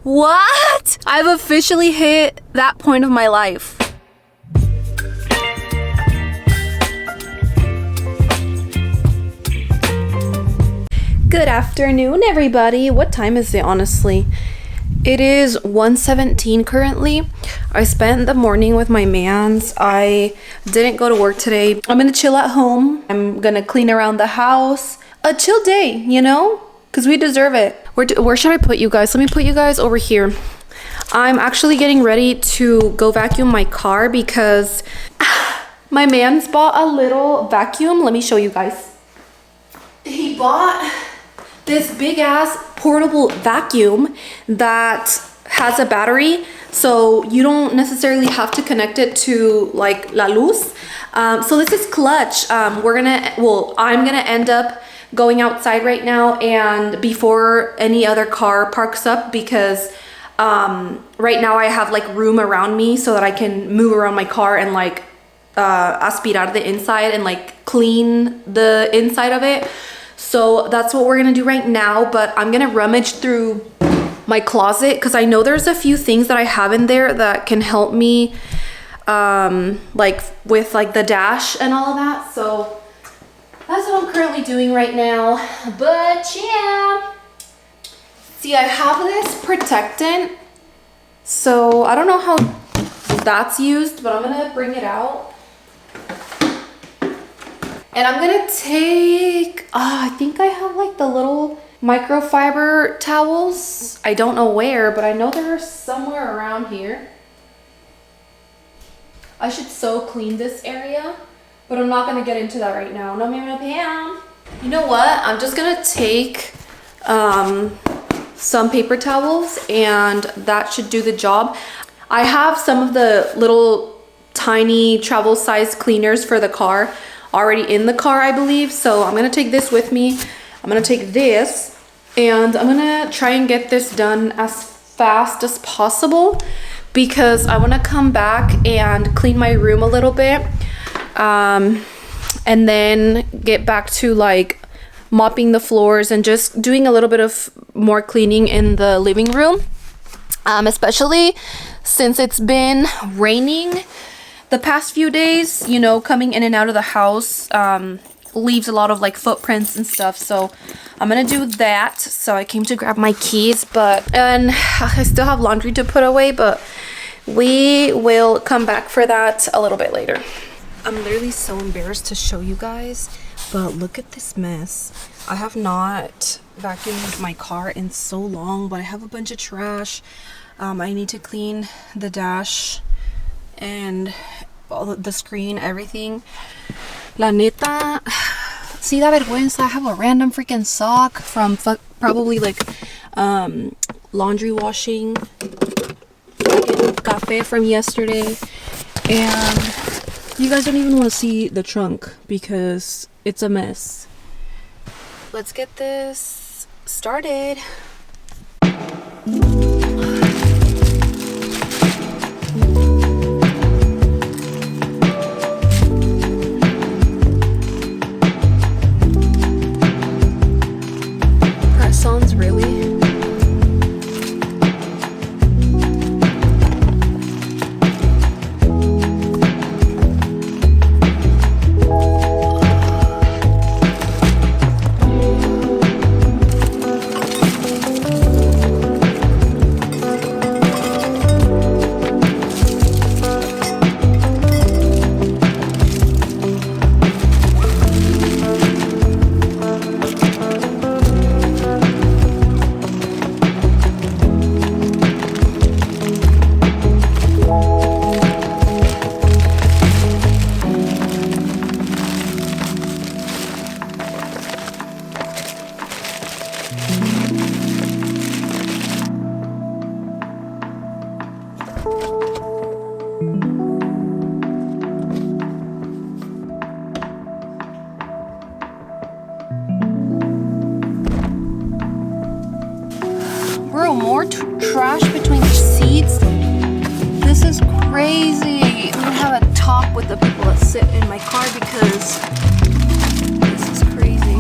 What? I've officially hit that point of my life. Good afternoon, everybody. What time is it, honestly? It is 1:17 currently. I spent the morning with my mans. I didn't go to work today. I'm gonna chill at home. I'm gonna clean around the house. A chill day, you know? Because we deserve it. Where should I put you guys? Let me put you guys over here. I'm actually getting ready to go vacuum my car because my man's bought a little vacuum. Let me show you guys. He bought this big ass portable vacuum that has a battery, so you don't necessarily have to connect it to like la luz. So this is clutch. I'm gonna end up going outside right now and before any other car parks up, because right now I have like room around me so that I can move around my car and like aspirar the inside and like clean the inside of it. So that's what we're gonna do right now, but I'm gonna rummage through my closet because I know there's a few things that I have in there that can help me like with like the dash and all of that. So that's what I'm currently doing right now. But yeah, see, I have this protectant, so I don't know how that's used, but I'm gonna bring it out. And I'm gonna take, I think I have like the little microfiber towels. I don't know where, but I know they're somewhere around here. I should so clean this area, but I'm not gonna get into that right now. No, Pam. You know what? I'm just gonna take some paper towels and that should do the job. I have some of the little tiny travel size cleaners for the car already in the car, I believe. So I'm gonna take this with me. I'm gonna take this and I'm gonna try and get this done as fast as possible because I wanna come back and clean my room a little bit and then get back to like mopping the floors and just doing a little bit of more cleaning in the living room, especially since it's been raining the past few days. You know, coming in and out of the house leaves a lot of like footprints and stuff, so I'm gonna do that. So I came to grab my keys, and I still have laundry to put away, but we will come back for that a little bit later. I'm literally so embarrassed to show you guys, but look at this mess. I have not vacuumed my car in so long, but I have a bunch of trash. I need to clean the dash and all the screen, everything. La neta, see da vergüenza. I have a random freaking sock from probably like laundry washing, cafe from yesterday, and you guys don't even want to see the trunk because it's a mess. Let's get this started. Press-ons, really? Bro, more trash between the seats. This is crazy. I'm gonna have a talk with the people that sit in my car because this is crazy.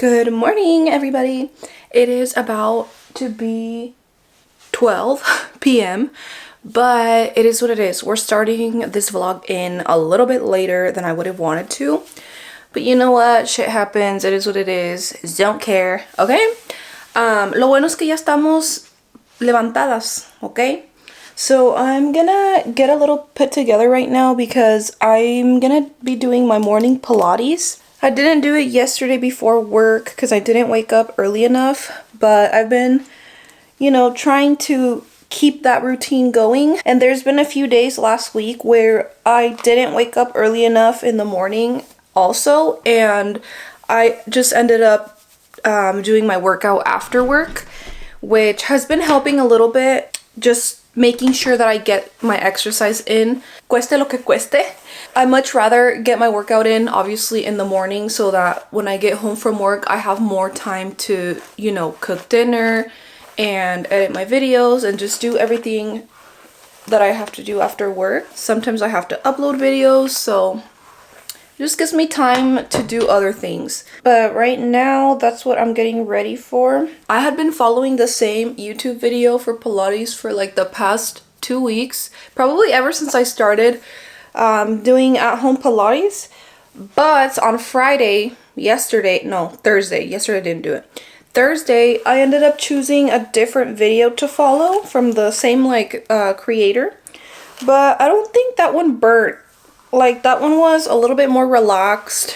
Good morning, everybody. It is about to be 12 p.m. but it is what it is. We're starting this vlog in a little bit later than I would have wanted to, but you know what, shit happens. It is what it is. Don't care, okay? Lo bueno es que ya estamos levantadas, okay? So I'm gonna get a little put together right now because I'm gonna be doing my morning Pilates. I didn't do it yesterday before work because I didn't wake up early enough, but I've been, you know, trying to keep that routine going. And there's been a few days last week where I didn't wake up early enough in the morning also, and I just ended up doing my workout after work, which has been helping a little bit, just making sure that I get my exercise in, cueste lo que cueste. I much rather get my workout in, obviously, in the morning so that when I get home from work, I have more time to, you know, cook dinner and edit my videos and just do everything that I have to do after work. Sometimes I have to upload videos, so it just gives me time to do other things. But right now, that's what I'm getting ready for. I had been following the same YouTube video for Pilates for like the past 2 weeks, probably ever since I started doing at-home Pilates. But on Thursday, yesterday I didn't do it. Thursday, I ended up choosing a different video to follow from the same creator, but I don't think that one burnt. Like, that one was a little bit more relaxed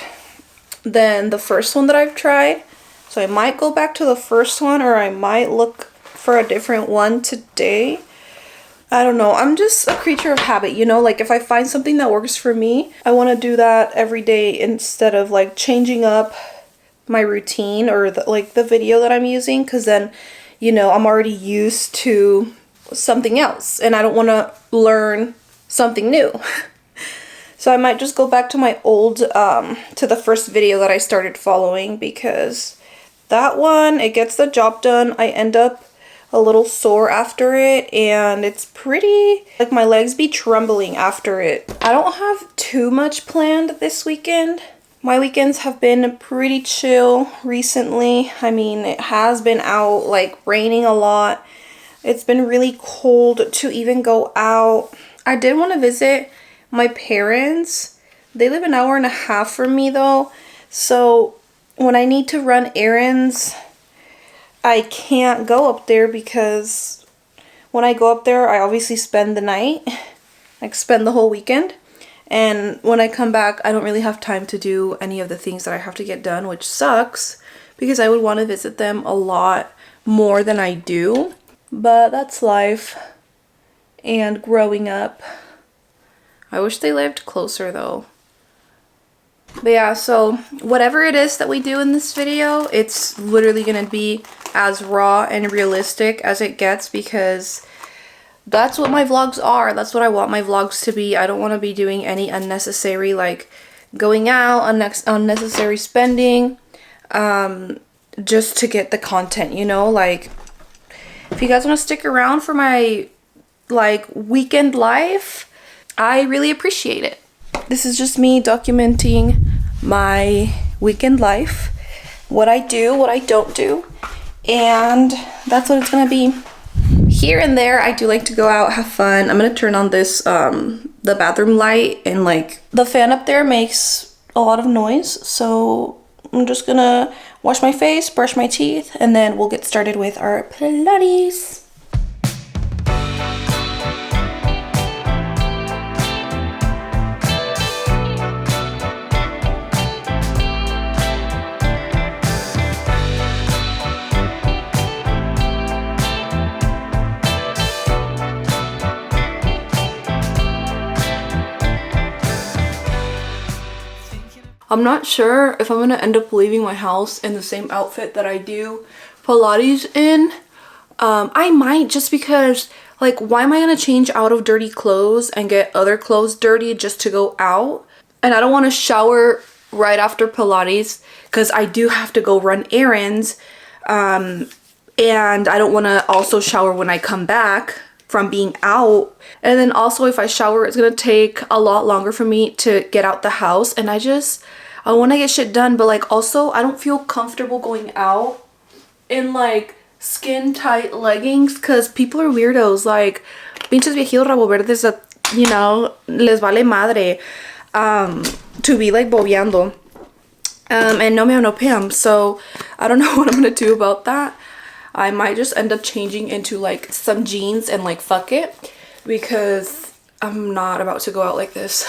than the first one that I've tried, so I might go back to the first one, or I might look for a different one today. I don't know. I'm just a creature of habit, you know? Like, if I find something that works for me, I want to do that every day instead of, like, changing up my routine or, the video that I'm using. Because then, you know, I'm already used to something else. And I don't want to learn something new. So I might just go back to my old, to the first video that I started following. Because that one, it gets the job done. I end up a little sore after it, and it's pretty, like, my legs be trembling after it. I don't have too much planned this weekend. My weekends have been pretty chill recently. I mean, it has been out, like, raining a lot. It's been really cold to even go out. I did want to visit my parents. They live an hour and a half from me though, so when I need to run errands, I can't go up there because when I go up there, I obviously spend the night, like spend the whole weekend. And when I come back, I don't really have time to do any of the things that I have to get done, which sucks because I would want to visit them a lot more than I do. But that's life and growing up. I wish they lived closer though. But yeah, so whatever it is that we do in this video, it's literally going to be as raw and realistic as it gets because that's what my vlogs are. That's what I want my vlogs to be. I don't want to be doing any unnecessary, like, going out, unnecessary spending, just to get the content, you know? Like, if you guys want to stick around for my, like, weekend life, I really appreciate it. This is just me documenting my weekend life, what I do, what I don't do, and that's what it's gonna be. Here and there, I do like to go out, have fun. I'm gonna turn on this, the bathroom light, and, like, the fan up there makes a lot of noise, so I'm just gonna wash my face, brush my teeth, and then we'll get started with our Pilates. I'm not sure if I'm gonna end up leaving my house in the same outfit that I do Pilates in. I might, just because, like, why am I gonna change out of dirty clothes and get other clothes dirty just to go out? And I don't want to shower right after Pilates because I do have to go run errands. And I don't want to also shower when I come back from being out. And then also, if I shower, it's gonna take a lot longer for me to get out the house, and I want to get shit done, but like also I don't feel comfortable going out in like skin tight leggings because people are weirdos. Like pinches viejitos rabo verdes that, you know, les vale madre to be like bobeando. And no ma'am, no Pam. So I don't know what I'm gonna do about that. I might just end up changing into like some jeans and like fuck it, because I'm not about to go out like this.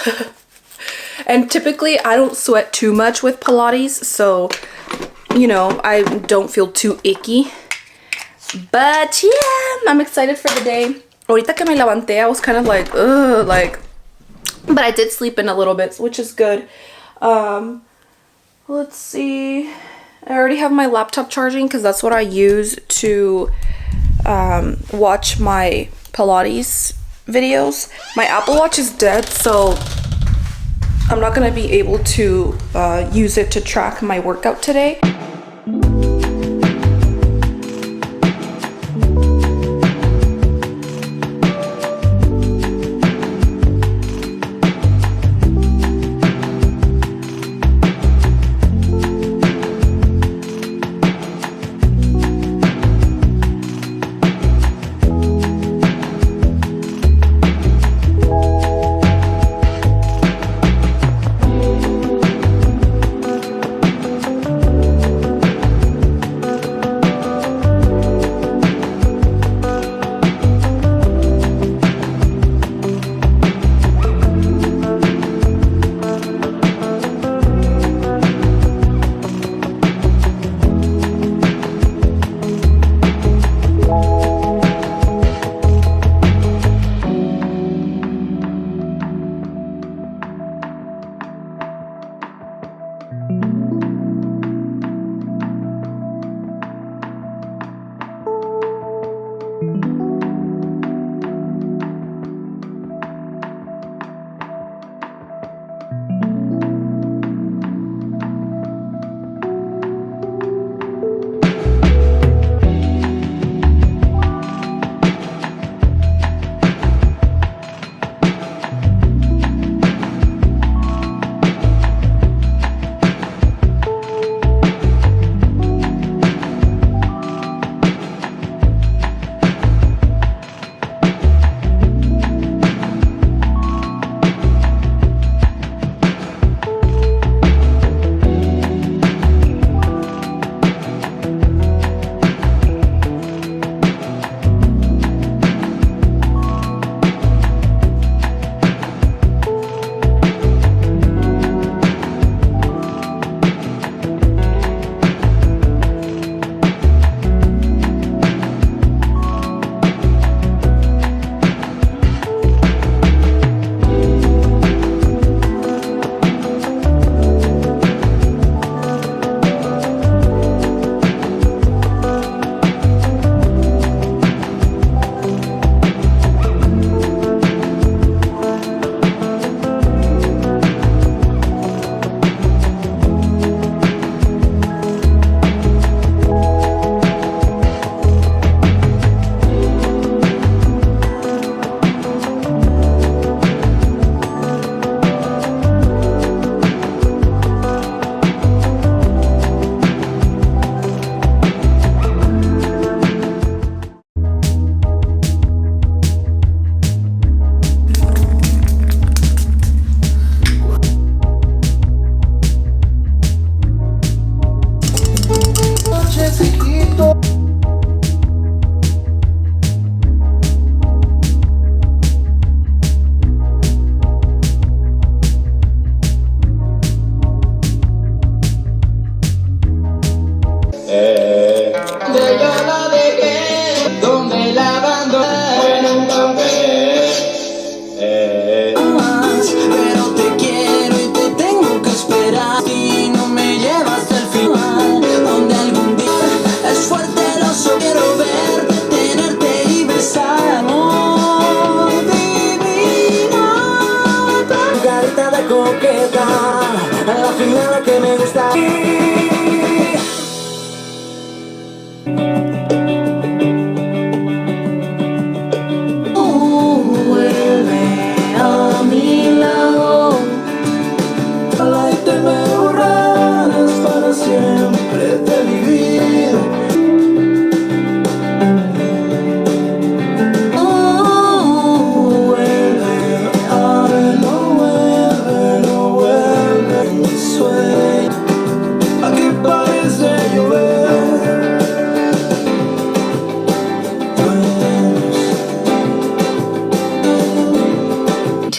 And typically I don't sweat too much with Pilates, so you know, I don't feel too icky. But yeah, I'm excited for the day. Ahorita que me levanté, I was kind of like, ugh, like, but I did sleep in a little bit, which is good. Let's see. I already have my laptop charging because that's what I use to watch my Pilates videos. My Apple Watch is dead, so I'm not gonna be able to use it to track my workout today.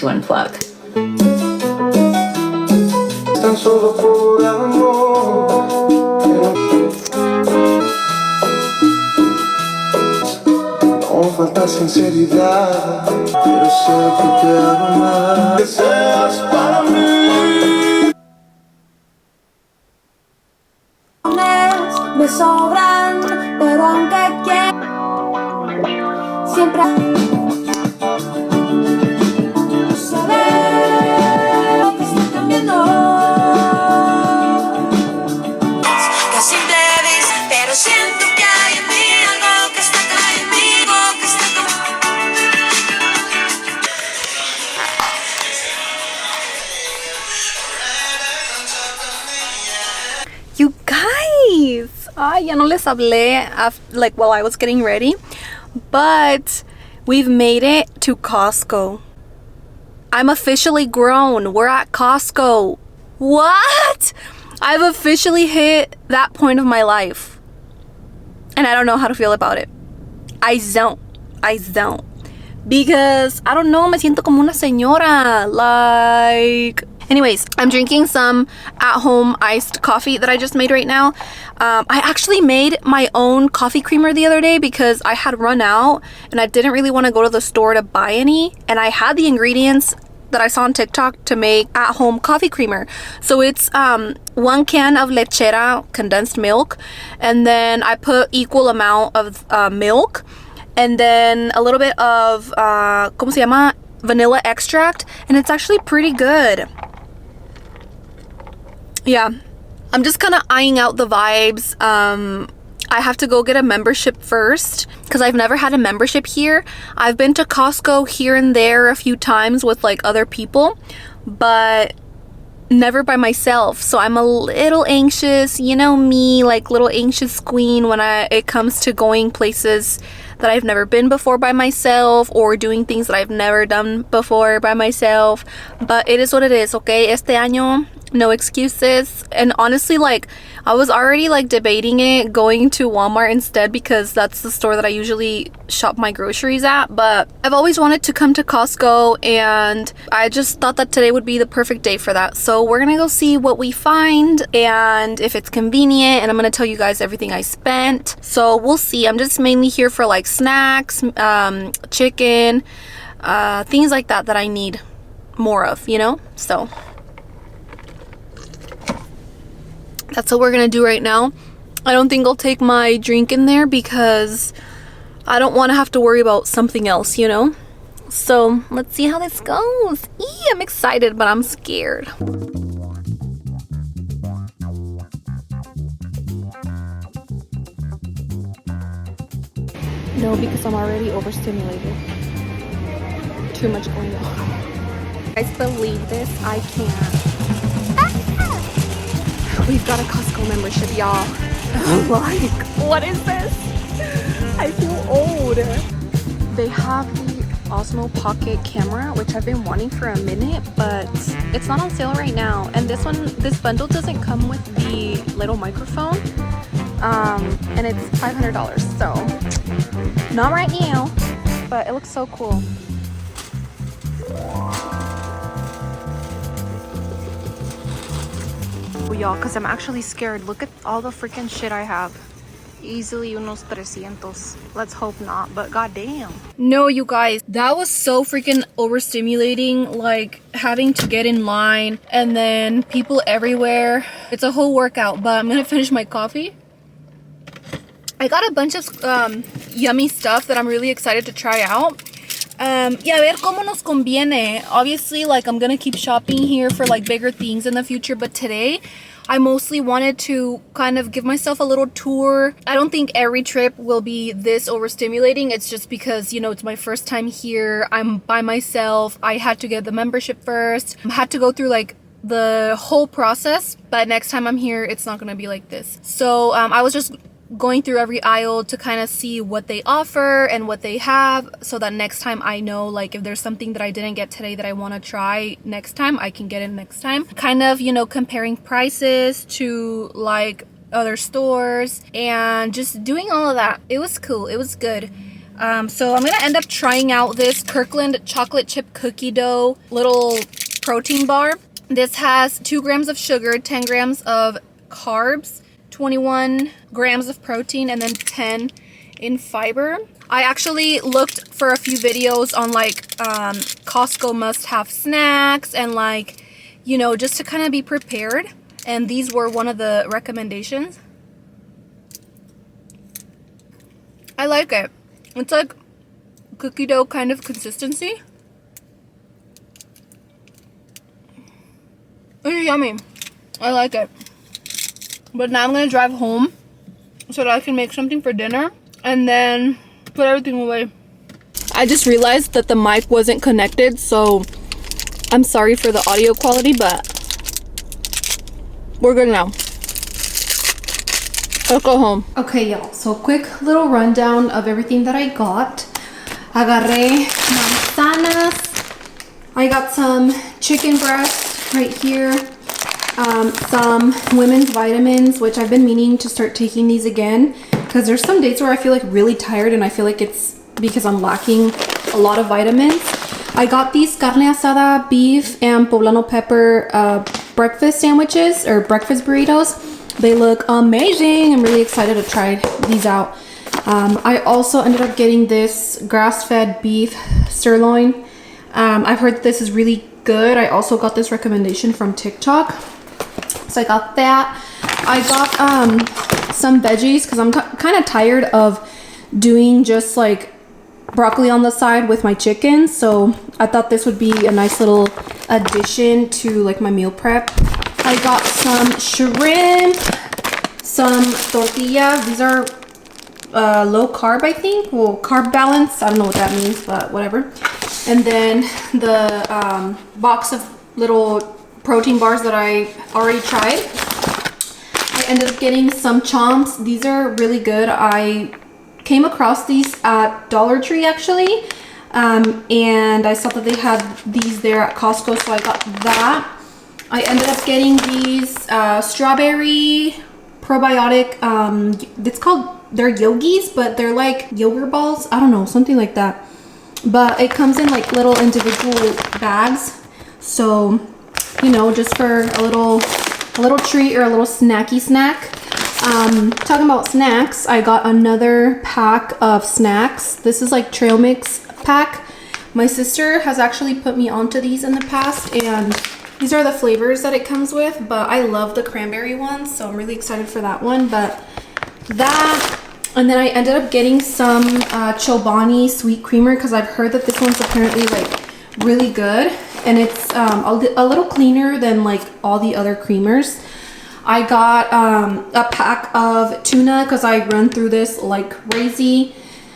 to unplug. Falta sinceridad, pero sé que te hago más. Que seas para mí. Me sobran, pero aunque quiera, siempre saber que está cambiando. Que simple vis, pero siento que hay en mí algo que está conmigo, que está You guys, ya no les hablé like while I was getting ready, but we've made it to Costco. I'm officially grown. We're at Costco. What? I've officially hit that point of my life. And I don't know how to feel about it. I don't. Because, I don't know, me siento como una señora. Like... Anyways, I'm drinking some at-home iced coffee that I just made right now. I actually made my own coffee creamer the other day because I had run out and I didn't really want to go to the store to buy any. And I had the ingredients that I saw on TikTok to make at-home coffee creamer. So it's 1 can of lechera condensed milk, and then I put equal amount of milk, and then a little bit of ¿cómo se llama? Vanilla extract, and it's actually pretty good. Yeah, I'm just kind of eyeing out the vibes. I have to go get a membership first because I've never had a membership here. I've been to Costco here and there a few times with like other people, but never by myself. So I'm a little anxious, you know me, like little anxious queen when it comes to going places that I've never been before by myself or doing things that I've never done before by myself. But it is what it is, okay? Este año, no excuses. And honestly, like, I was already like debating it going to Walmart instead because that's the store that I usually shop my groceries at. But I've always wanted to come to Costco, and I just thought that today would be the perfect day for that. So we're gonna go see what we find and if it's convenient, and I'm gonna tell you guys everything I spent. So we'll see. I'm just mainly here for like snacks, chicken, things like that I need more of, you know? So that's what we're gonna do right now. I don't think I'll take my drink in there because I don't want to have to worry about something else, you know? So let's see how this goes. I'm excited, but I'm scared. No, because I'm already overstimulated. Too much going on. Guys, believe this? I can't. We've got a Costco membership, y'all. Like, what is this? I feel old. They have the Osmo Pocket camera, which I've been wanting for a minute, but it's not on sale right now. And this bundle doesn't come with the little microphone. And it's $500, so not right now, but it looks so cool. Y'all, because I'm actually scared. Look at all the freaking shit I have. Easily unos 300. Let's hope not, but goddamn. No, you guys, that was so freaking overstimulating, like having to get in line and then people everywhere. It's a whole workout, but I'm gonna finish my coffee. I got a bunch of yummy stuff that I'm really excited to try out. Y a ver cómo nos conviene. Obviously, like, I'm gonna keep shopping here for like bigger things in the future, but today I mostly wanted to kind of give myself a little tour. I don't think every trip will be this overstimulating. It's just because, you know, it's my first time here. I'm by myself. I had to get the membership first. I had to go through like the whole process, but next time I'm here, it's not gonna be like this. So I was just going through every aisle to kind of see what they offer and what they have, so that next time I know, like, if there's something that I didn't get today that I want to try next time, I can get it next time. Kind of, you know, comparing prices to like other stores and just doing all of that. It was cool. It was good. So I'm gonna end up trying out this Kirkland chocolate chip cookie dough little protein bar. This has 2 grams of sugar, 10 grams of carbs, 21 grams of protein, and then 10 in fiber. I actually looked for a few videos on like Costco must-have snacks and like, you know, just to kind of be prepared. And these were one of the recommendations. I like it. It's like cookie dough kind of consistency. It's yummy. I like it. But now I'm gonna drive home so that I can make something for dinner and then put everything away. I just realized that the mic wasn't connected, so I'm sorry for the audio quality, but we're good now. Let's go home. Okay, y'all. So quick little rundown of everything that I got. Agarré manzanas. I got some chicken breast right here. Some women's vitamins, which I've been meaning to start taking these again because there's some days where I feel like really tired and I feel like it's because I'm lacking a lot of vitamins. I got these carne asada beef and poblano pepper breakfast sandwiches or breakfast burritos. They look amazing. I'm really excited to try these out. I also ended up getting this grass-fed beef sirloin. I've heard this is really good. I also got this recommendation from TikTok. So I got that. I got some veggies because I'm kind of tired of doing just like broccoli on the side with my chicken. So I thought this would be a nice little addition to like my meal prep. I got some shrimp, some tortillas. These are low carb, I think. Well, carb balance. I don't know what that means, but whatever. And then the box of little protein bars that I already tried. I ended up getting some chomps. These are really good. I came across these at Dollar Tree actually, and I saw that they had these there at Costco, so I got that. I ended up getting these strawberry probiotic, it's called, they're yogis, but they're like yogurt balls. I don't know, something like that. But it comes in like little individual bags. So, you know, just for a little treat or a little snacky snack. Talking about snacks, I got another pack of snacks. This is like trail mix pack. My sister has actually put me onto these in the past, and these are the flavors that it comes with, but I love the cranberry ones, so I'm really excited for that one. But that, and then I ended up getting some Chobani sweet creamer because I've heard that this one's apparently like really good, and it's a little cleaner than like all the other creamers. I got a pack of tuna because I run through this like crazy.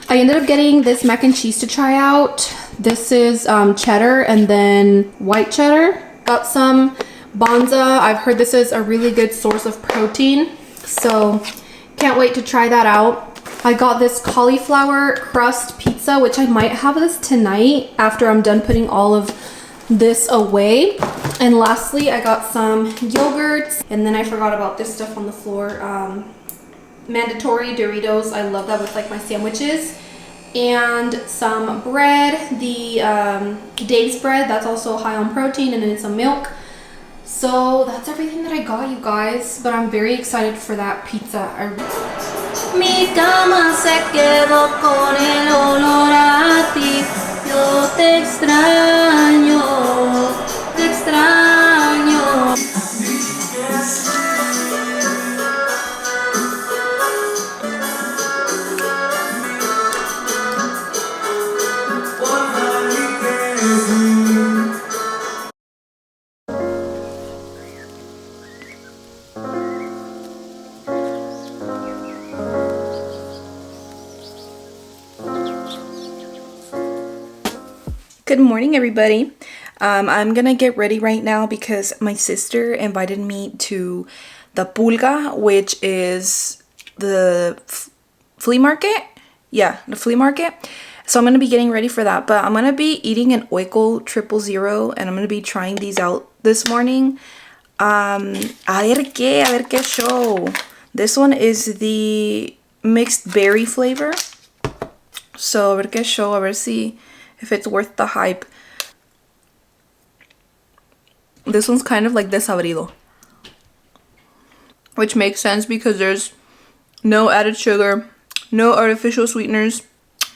I ended up getting this mac and cheese to try out. This is cheddar and then white cheddar. Got some Bonza. I've heard this is a really good source of protein, so can't wait to try that out. I got this cauliflower crust pizza, which I might have this tonight after I'm done putting all of this away. And lastly, I got some yogurts, and then I forgot about this stuff on the floor. Mandatory Doritos. I love that with like my sandwiches. And some bread, the Dave's bread, that's also high on protein, and then some milk. So that's everything that I got, you guys, but I'm very excited for that pizza. Mi cama se quedó con el olor a ti. Yo te extraño, te extraño. Good morning, everybody. I'm gonna get ready right now because my sister invited me to the Pulga, which is the flea market. Yeah, the flea market. So I'm gonna be getting ready for that, but I'm gonna be eating an Oikos 000, and I'm gonna be trying these out this morning. A ver qué show. This one is the mixed berry flavor. So a ver qué show, a ver si if it's worth the hype. This one's kind of like desabrido, which makes sense because there's no added sugar, no artificial sweeteners,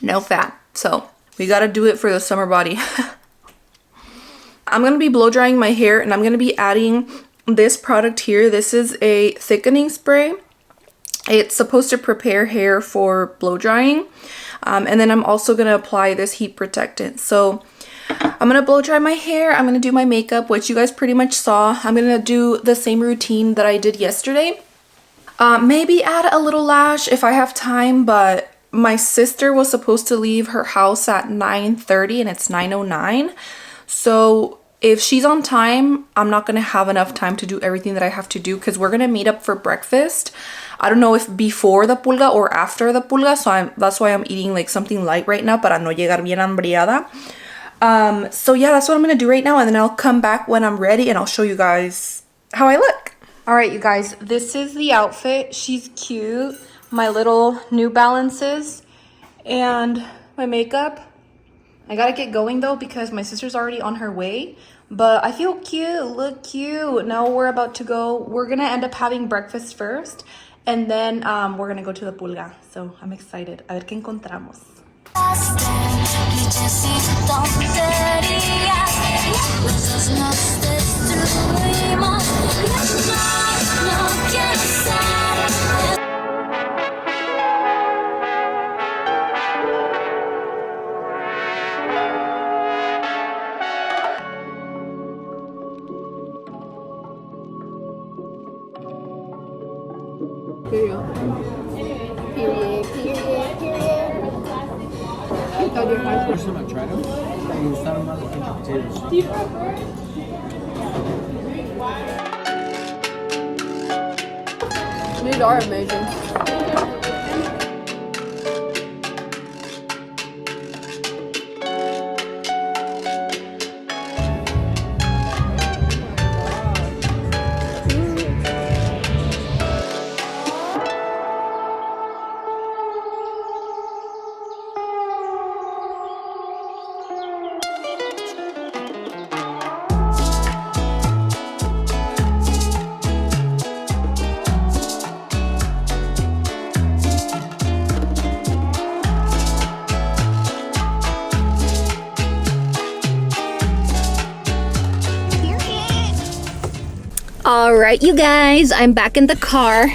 no fat. So we gotta do it for the summer body. I'm gonna be blow drying my hair, and I'm gonna be adding this product here. This is a thickening spray. It's supposed to prepare hair for blow drying. And then I'm also gonna apply this heat protectant. So I'm gonna blow dry my hair. I'm gonna do my makeup, which you guys pretty much saw. I'm gonna do the same routine that I did yesterday. Maybe add a little lash if I have time, but my sister was supposed to leave her house at 9:30 and it's 9:09. So if she's on time, I'm not gonna have enough time to do everything that I have to do because we're gonna meet up for breakfast. I don't know if before the pulga or after the pulga, so that's why I'm eating like something light right now para no llegar bien hambriada. So yeah, that's what I'm gonna do right now, and then I'll come back when I'm ready and I'll show you guys how I look. All right, you guys, this is the outfit. She's cute. My little New Balances and my makeup. I gotta get going though because my sister's already on her way, but I feel cute, look cute. Now we're about to go. We're gonna end up having breakfast first, and then we're gonna go to the pulga. So I'm excited. A ver qué encontramos. First time I tried them, me gustaron más los pinche potatoes. These are amazing. All right, you guys, I'm back in the car.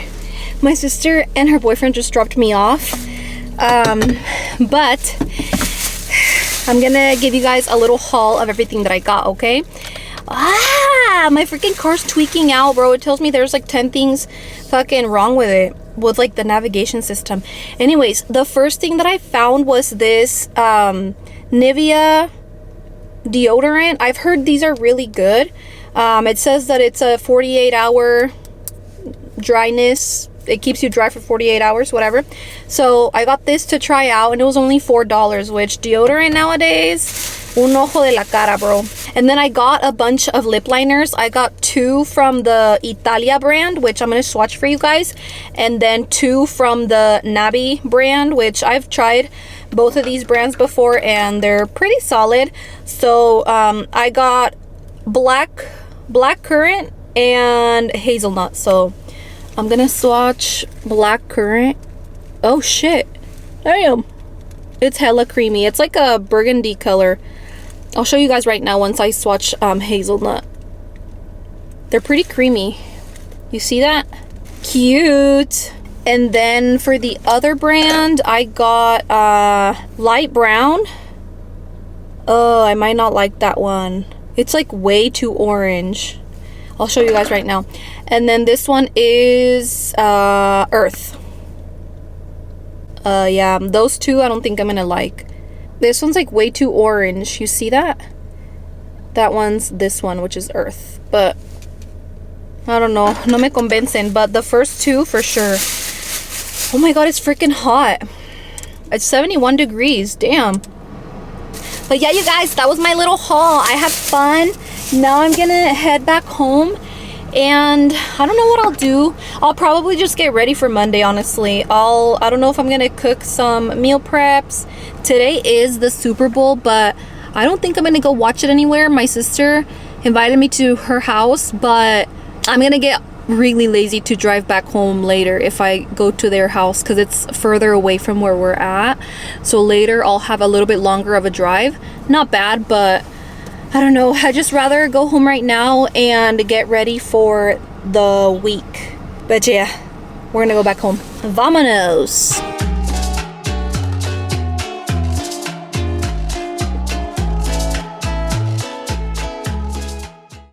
My sister and her boyfriend just dropped me off. But I'm gonna give you guys a little haul of everything that I got, okay? My freaking car's tweaking out, bro. It tells me there's like 10 things fucking wrong with it, with like the navigation system. Anyways, the first thing that I found was this Nivea deodorant. I've heard these are really good. It says that it's a 48-hour dryness. It keeps you dry for 48 hours, whatever. So I got this to try out, and it was only $4, which deodorant nowadays, un ojo de la cara, bro. And then I got a bunch of lip liners. I got 2 from the Italia brand, which I'm going to swatch for you guys. And then 2 from the Nabi brand, which I've tried both of these brands before, and they're pretty solid. So I got black currant and hazelnut. So I'm gonna swatch black currant. Oh shit, damn, it's hella creamy. It's like a burgundy color. I'll show you guys right now once I swatch hazelnut. They're pretty creamy. You see that? Cute. And then for the other brand, I got light brown. Oh, I might not like that one. It's like way too orange. I'll show you guys right now. And then this one is earth. Yeah, those two I don't think I'm gonna like. This one's like way too orange. You see that? That one's this one, which is earth. But I don't know. No me convencen. But the first two for sure. Oh my god, it's freaking hot. It's 71 degrees. Damn. But yeah, you guys, that was my little haul. I had fun. Now I'm gonna head back home And I don't know what I'll do. I'll probably just get ready for Monday, honestly. I don't know if I'm gonna cook some meal preps. Today is the Super Bowl, but I don't think I'm gonna go watch it anywhere. My sister invited me to her house, but I'm gonna get really lazy to drive back home later if I go to their house, because it's further away from where we're at. So later I'll have a little bit longer of a drive. Not bad, but I don't know. I'd just rather go home right now and get ready for the week. But yeah, we're gonna go back home. Vamonos!